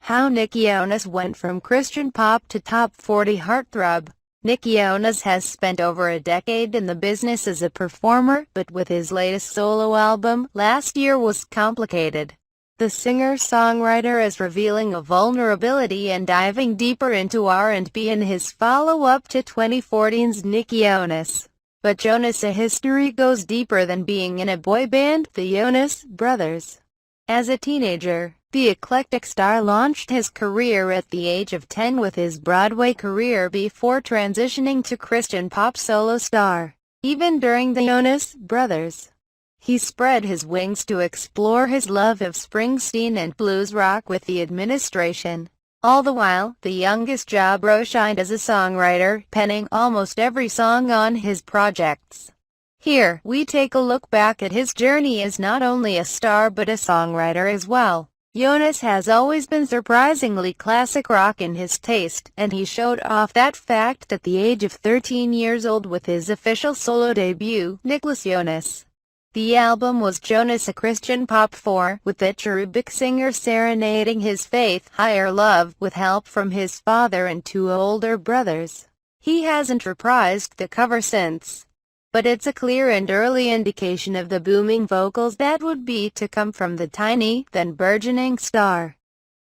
How Nick Jonas went from Christian pop to top 40 heartthrob. Nick Jonas has spent over a decade in the business as a performer, but with his latest solo album, last year was complicated. The singer-songwriter is revealing a vulnerability and diving deeper into R&B in his follow-up to 2014's Nick Jonas. But Jonas' history goes deeper than being in a boy band, the Jonas Brothers. As a teenager, the eclectic star launched his career at the age of 10 with his Broadway career before transitioning to Christian pop solo star. Even during the Jonas Brothers, he spread his wings to explore his love of Springsteen and blues rock with the administration. All the while, the youngest JoBro shined as a songwriter, penning almost every song on his projects. Here, we take a look back at his journey as not only a star but a songwriter as well. Jonas has always been surprisingly classic rock in his taste, and he showed off that fact at the age of 13 years old with his official solo debut, Nick Jonas. The album was Jonas a Christian pop for, with the cherubic singer serenading his faith, higher love, with help from his father and two older brothers. He hasn't reprised the cover since, but it's a clear and early indication of the booming vocals that would be to come from the tiny, then burgeoning star.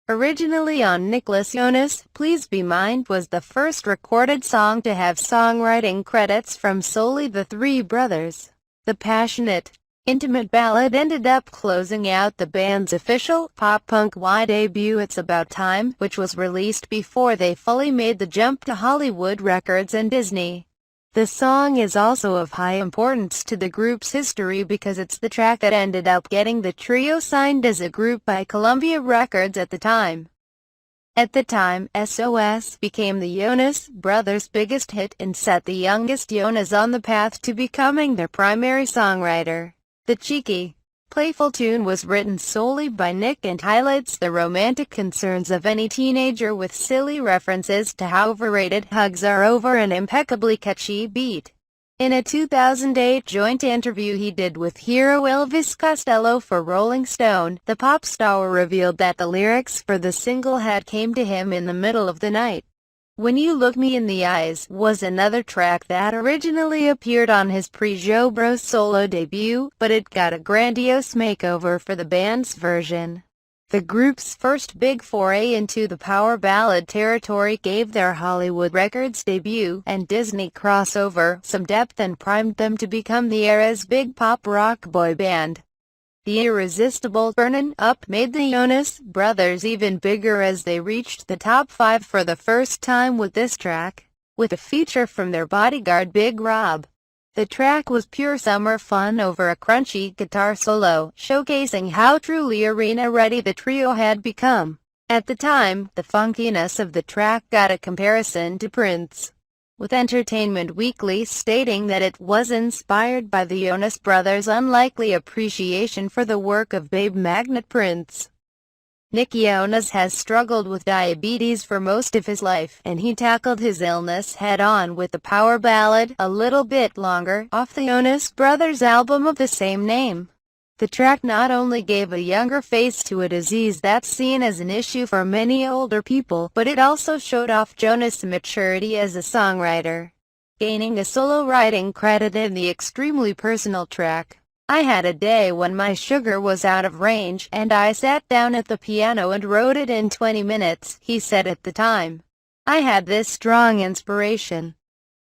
Originally on Nick Jonas, Please Be Mine was the first recorded song to have songwriting credits from solely the three brothers. The passionate, intimate ballad ended up closing out the band's official pop-punk-Y debut It's About Time, which was released before they fully made the jump to Hollywood Records and Disney. The song is also of high importance to the group's history because it's the track that ended up getting the trio signed as a group by Columbia Records at the time. At the time, S.O.S. became the Jonas Brothers' biggest hit and set the youngest Jonas on the path to becoming their primary songwriter. The cheeky, playful tune was written solely by Nick and highlights the romantic concerns of any teenager with silly references to how overrated hugs are over an impeccably catchy beat. In a 2008 joint interview he did with hero Elvis Costello for Rolling Stone, the pop star revealed that the lyrics for the single had came to him in the middle of the night. When You Look Me in the Eyes was another track that originally appeared on his pre-JoBro solo debut, but it got a grandiose makeover for the band's version. The group's first big foray into the power ballad territory gave their Hollywood Records debut and Disney crossover some depth and primed them to become the era's big pop rock boy band. The irresistible "Burnin' Up" made the Jonas Brothers even bigger as they reached the top 5 for the first time with this track, with a feature from their bodyguard Big Rob. The track was pure summer fun over a crunchy guitar solo, showcasing how truly arena-ready the trio had become. At the time, the funkiness of the track got a comparison to Prince, with Entertainment Weekly stating that it was inspired by the Jonas Brothers' unlikely appreciation for the work of Babe Magnet Prince. Nick Jonas has struggled with diabetes for most of his life, and he tackled his illness head-on with the power ballad A Little Bit Longer off the Jonas Brothers album of the same name. The track not only gave a younger face to a disease that's seen as an issue for many older people, but it also showed off Jonas' maturity as a songwriter, gaining a solo writing credit in the extremely personal track. I had a day when my sugar was out of range, and I sat down at the piano and wrote it in 20 minutes, he said at the time. I had this strong inspiration.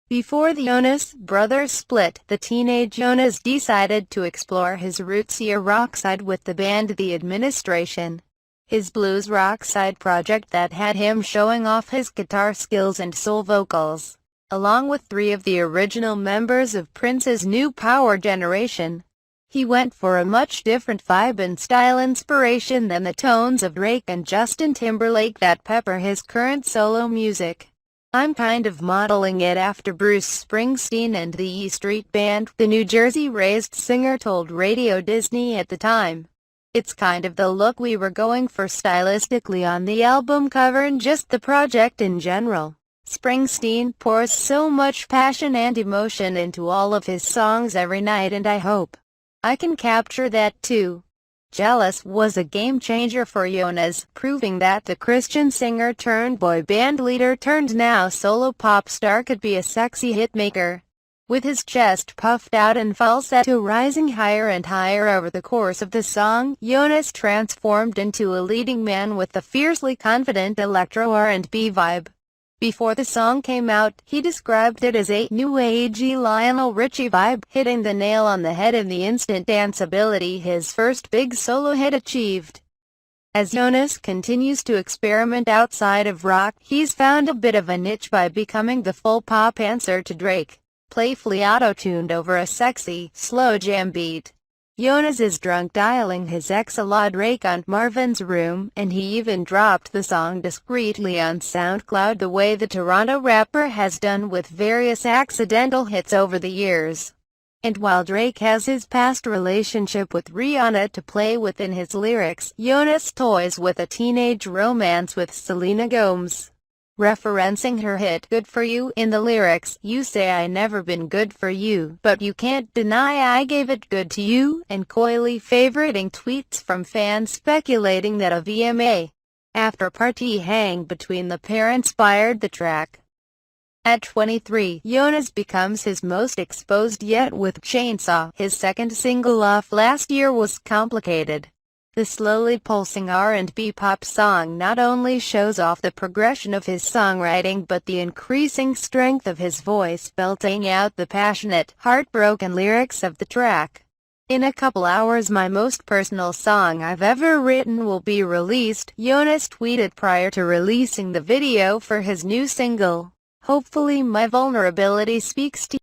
Before the Jonas Brothers split, the teenage Jonas decided to explore his rootsier rock side with the band The Administration, his blues rock side project that had him showing off his guitar skills and soul vocals, along with 3 of the original members of Prince's new power generation. He went for a much different vibe and style inspiration than the tones of Drake and Justin Timberlake that pepper his current solo music. I'm kind of modeling it after Bruce Springsteen and the E Street Band, the New Jersey-raised singer told Radio Disney at the time. It's kind of the look we were going for stylistically on the album cover and just the project in general. Springsteen pours so much passion and emotion into all of his songs every night, and I hope I can capture that too. Jealous was a game-changer for Jonas, proving that the Christian singer-turned-boy band leader-turned-now solo pop star could be a sexy hitmaker. With his chest puffed out and falsetto rising higher and higher over the course of the song, Jonas transformed into a leading man with a fiercely confident electro R&B vibe. Before the song came out, he described it as a new agey Lionel Richie vibe, hitting the nail on the head in the instant danceability his first big solo hit achieved. As Jonas continues to experiment outside of rock, he's found a bit of a niche by becoming the full pop answer to Drake, playfully auto-tuned over a sexy, slow jam beat. Jonas is drunk dialing his ex-a-la Drake on Marvin's Room, and he even dropped the song discreetly on SoundCloud the way the Toronto rapper has done with various accidental hits over the years. And while Drake has his past relationship with Rihanna to play with in his lyrics, Jonas toys with a teenage romance with Selena Gomez. Referencing her hit "Good For You" in the lyrics, "You say I never been good for you, but you can't deny I gave it good to you," and coyly favoriting tweets from fans speculating that a VMA after-party hang between the pair inspired the track. At 23, Jonas becomes his most exposed yet with Chainsaw. His second single off last year was Complicated. The slowly pulsing R&B pop song not only shows off the progression of his songwriting but the increasing strength of his voice, belting out the passionate, heartbroken lyrics of the track. "In a couple hours my most personal song I've ever written will be released," Jonas tweeted prior to releasing the video for his new single. "Hopefully my vulnerability speaks to